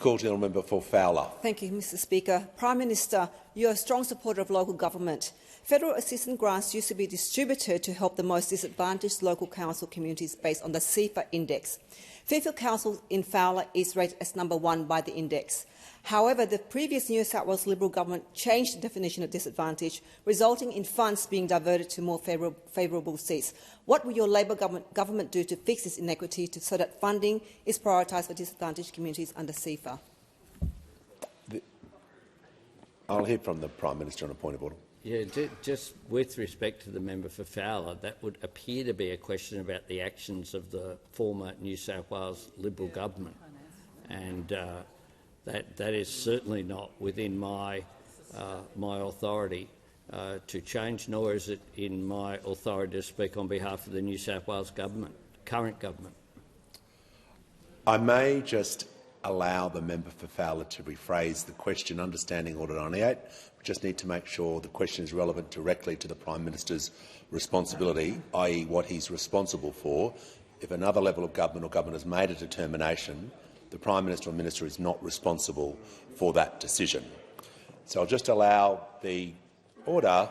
Call to the member for Fowler. Thank you, Mr Speaker. Prime Minister, you are a strong supporter of local government. Federal assistance grants used to be distributed to help the most disadvantaged local council communities based on the SEIFA index. Fairfield Council in Fowler is rated as number 1 by the index. However, the previous New South Wales Liberal government changed the definition of disadvantage, resulting in funds being diverted to more favourable seats. What will your Labor government do to fix this inequity so that funding is prioritised for disadvantaged communities under SEIFA? I'll hear from the Prime Minister on a point of order. Yeah, just with respect to the member for Fowler, that would appear to be a question about the actions of the former New South Wales Liberal government, and that is certainly not within my authority to change, nor is it in my authority to speak on behalf of the New South Wales government, current government. I may just allow the member for Fowler to rephrase the question, understanding Order 98. We just need to make sure the question is relevant directly to the Prime Minister's responsibility, i.e. what he's responsible for. If another level of government or government has made a determination, the Prime Minister or Minister is not responsible for that decision. So I'll just allow the member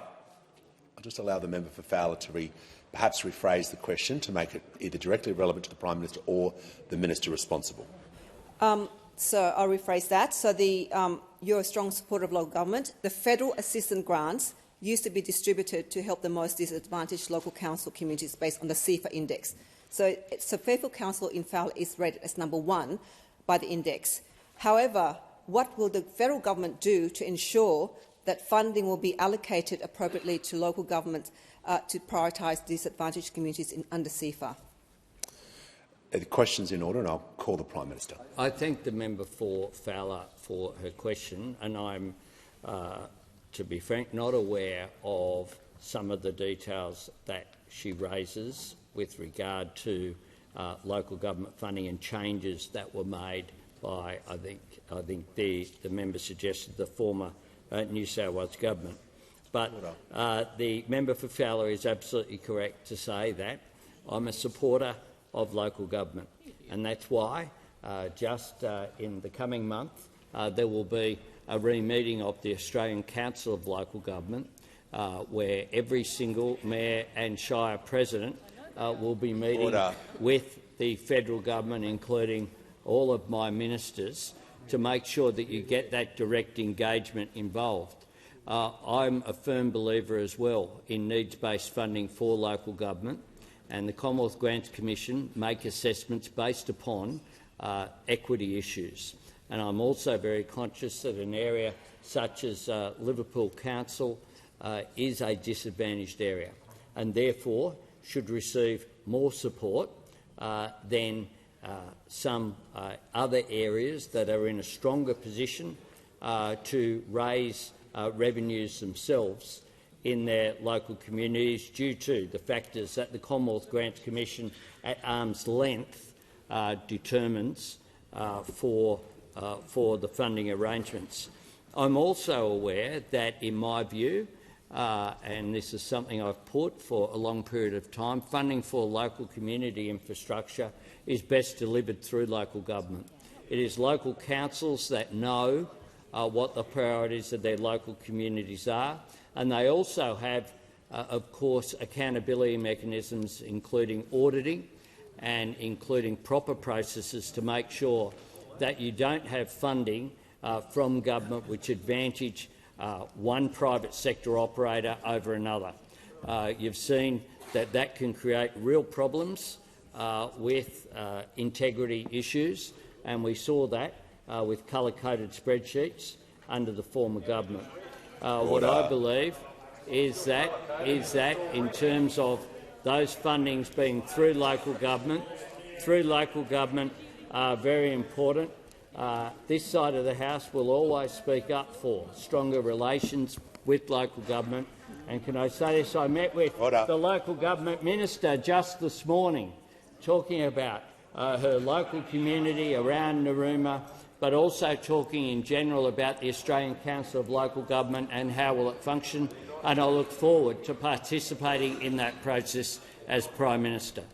for Fowler to perhaps rephrase the question to make it either directly relevant to the Prime Minister or the Minister responsible. So I'll rephrase that. So you're a strong supporter of local government. The federal assistance grants used to be distributed to help the most disadvantaged local council communities based on the SEIFA index. So Fairfield Council in Fowler is rated as number 1 by the index. However, what will the federal government do to ensure that funding will be allocated appropriately to local governments to prioritise disadvantaged communities under SEIFA? The question's in order, and I'll call the Prime Minister. I thank the member for Fowler for her question, and I'm, to be frank, not aware of some of the details that she raises with regard to local government funding and changes that were made by, I think the member suggested, the former New South Wales government. But the member for Fowler is absolutely correct to say that I'm a supporter of local government, and that's why just in the coming month there will be a re-meeting of the Australian Council of Local Government where every single mayor and shire president will be meeting with the federal government, including all of my ministers, to make sure that you get that direct engagement involved. I'm a firm believer as well in needs-based funding for local government, and the Commonwealth Grants Commission make assessments based upon equity issues. And I'm also very conscious that an area such as Liverpool Council is a disadvantaged area and therefore should receive more support than some other areas that are in a stronger position to raise revenues themselves in their local communities due to the factors that the Commonwealth Grants Commission at arm's length determines for the funding arrangements. I'm also aware that, in my view, and this is something I've put for a long period of time, funding for local community infrastructure is best delivered through local government. It is local councils that know what the priorities of their local communities are, and they also have, of course, accountability mechanisms, including auditing and including proper processes to make sure that you don't have funding from government which advantage one private sector operator over another. You've seen that that can create real problems with integrity issues, and we saw that with colour-coded spreadsheets under the former government. What I believe is that in terms of those fundings being through local government are very important. This side of the House will always speak up for stronger relations with local government. And can I say this? I met with the local government minister just this morning, talking about her local community around Narooma, but also talking in general about the Australian Council of Local Government and how will it function, and I look forward to participating in that process as Prime Minister.